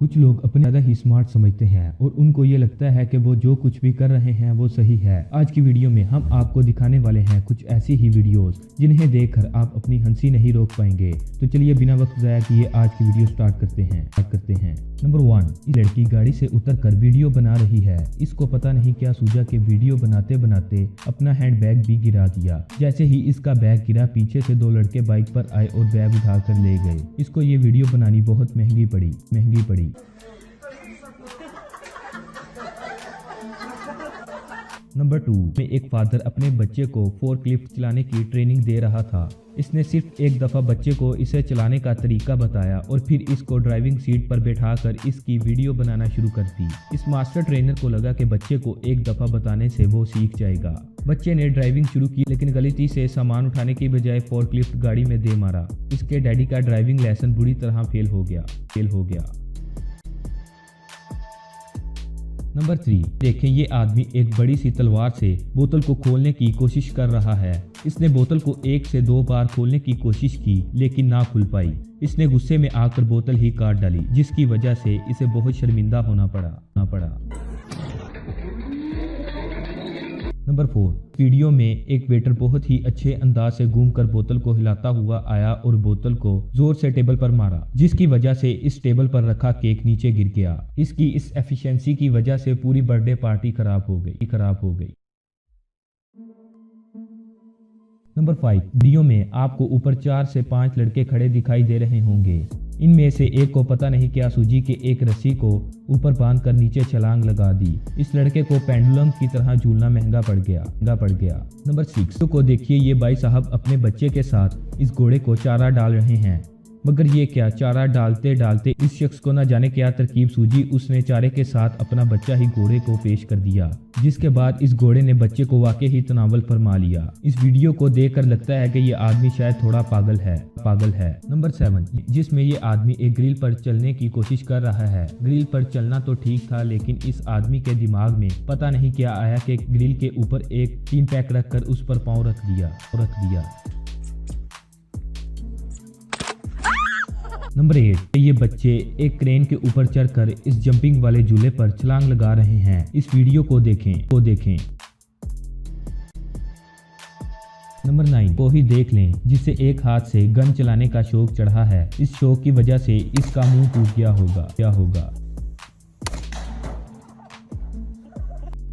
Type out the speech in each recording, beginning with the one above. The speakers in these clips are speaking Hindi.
कुछ लोग अपने ज़्यादा ही स्मार्ट समझते हैं और उनको ये लगता है कि वो जो कुछ भी कर रहे हैं वो सही है। आज की वीडियो में हम आपको दिखाने वाले हैं कुछ ऐसी ही वीडियोस जिन्हें देखकर आप अपनी हंसी नहीं रोक पाएंगे। तो चलिए बिना वक्त ज़ाया किए आज की वीडियो स्टार्ट करते हैं। नंबर 1, इस लड़की गाड़ी से उतरकर वीडियो बना रही है। इसको पता नहीं क्या सूझा कि वीडियो बनाते बनाते अपना हैंडबैग भी गिरा दिया। जैसे ही इसका बैग गिरा, पीछे से 2 लड़के बाइक पर आए और बैग उठाकर ले गए। इसको ये वीडियो बनानी बहुत महंगी पड़ी। नंबर 2 में एक फादर अपने बच्चे को फोर्कलिफ्ट चलाने की ट्रेनिंग दे रहा था। इसने सिर्फ एक दफ़ा बच्चे को इसे चलाने का तरीका बताया और फिर इसको ड्राइविंग सीट पर बैठाकर इसकी वीडियो बनाना शुरू कर दी। इस मास्टर ट्रेनर को लगा कि बच्चे को एक दफ़ा बताने से वो सीख जाएगा। बच्चे ने ड्राइविंग शुरू की, लेकिन गलती से सामान उठाने की बजाय फोर्कलिफ्ट गाड़ी में दे मारा। इसके डैडी का ड्राइविंग लेसन बुरी तरह फेल हो गया। नंबर 3, देखें ये आदमी एक बड़ी सी तलवार से बोतल को खोलने की कोशिश कर रहा है। इसने बोतल को 1 से 2 बार खोलने की कोशिश की, लेकिन ना खुल पाई। इसने गुस्से में आकर बोतल ही काट डाली, जिसकी वजह से इसे बहुत शर्मिंदा होना पड़ा। नंबर 4, वीडियो में एक वेटर बहुत ही अच्छे अंदाज से घूमकर बोतल को हिलाता हुआ आया और बोतल को जोर से टेबल पर मारा, जिसकी वजह से इस टेबल पर रखा केक नीचे गिर गया। इसकी इस एफिशिएंसी की वजह से पूरी बर्थडे पार्टी खराब हो गई। नंबर 5, वीडियो में आपको ऊपर 4 से 5 लड़के खड़े दिखाई दे रहे होंगे। इनमें से एक को पता नहीं क्या सूझी कि एक रस्सी को ऊपर बांधकर नीचे छलांग लगा दी। इस लड़के को पेंडुलम की तरह झूलना महंगा पड़ गया। नंबर 6 को देखिए, ये भाई साहब अपने बच्चे के साथ इस घोड़े को चारा डाल रहे हैं। मगर ये क्या, चारा डालते डालते इस शख्स को न जाने क्या तरकीब सूझी। उसने चारे के साथ अपना बच्चा ही घोड़े को पेश कर दिया, जिसके बाद इस घोड़े ने बच्चे को वाकई ही तनावल फरमा लिया। इस वीडियो को देखकर लगता है कि ये आदमी शायद थोड़ा पागल है। नंबर 7, जिसमें ये आदमी एक ग्रिल पर चलने की कोशिश कर रहा है। ग्रिल पर चलना तो ठीक था, लेकिन इस आदमी के दिमाग में पता नहीं क्या आया कि ग्रिल के ऊपर एक टीन पैक रखकर उस पर पाँव रख दिया। नंबर 8, ये बच्चे एक क्रेन के ऊपर चढ़कर इस जंपिंग वाले झूले पर छलांग लगा रहे हैं। इस वीडियो को देखें। नंबर 9 को ही देख लें, जिसे एक हाथ से गन चलाने का शौक चढ़ा है। इस शौक की वजह से इसका मुंह टूट गया होगा।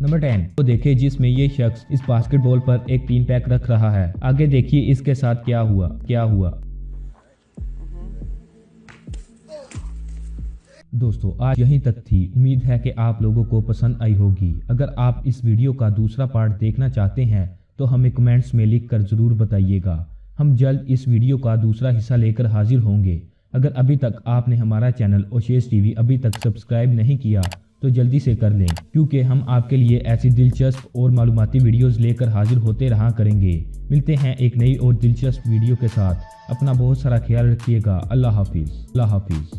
नंबर 10 को देखें, जिसमें ये शख्स इस बास्केटबॉल पर एक टीन पैक रख रहा है। आगे देखिए इसके साथ क्या हुआ। दोस्तों आज यहीं तक थी। उम्मीद है कि आप लोगों को पसंद आई होगी। अगर आप इस वीडियो का दूसरा पार्ट देखना चाहते हैं तो हमें कमेंट्स में लिखकर ज़रूर बताइएगा। हम जल्द इस वीडियो का दूसरा हिस्सा लेकर हाजिर होंगे। अगर अभी तक आपने हमारा चैनल ओशेस टीवी अभी तक सब्सक्राइब नहीं किया तो जल्दी से कर लें, क्योंकि हम आपके लिए ऐसी दिलचस्प और मालूमाती वीडियोस लेकर हाजिर होते रहा करेंगे। मिलते हैं एक नई और दिलचस्प वीडियो के साथ। अपना बहुत सारा ख्याल रखिएगा। अल्लाह हाफिज़।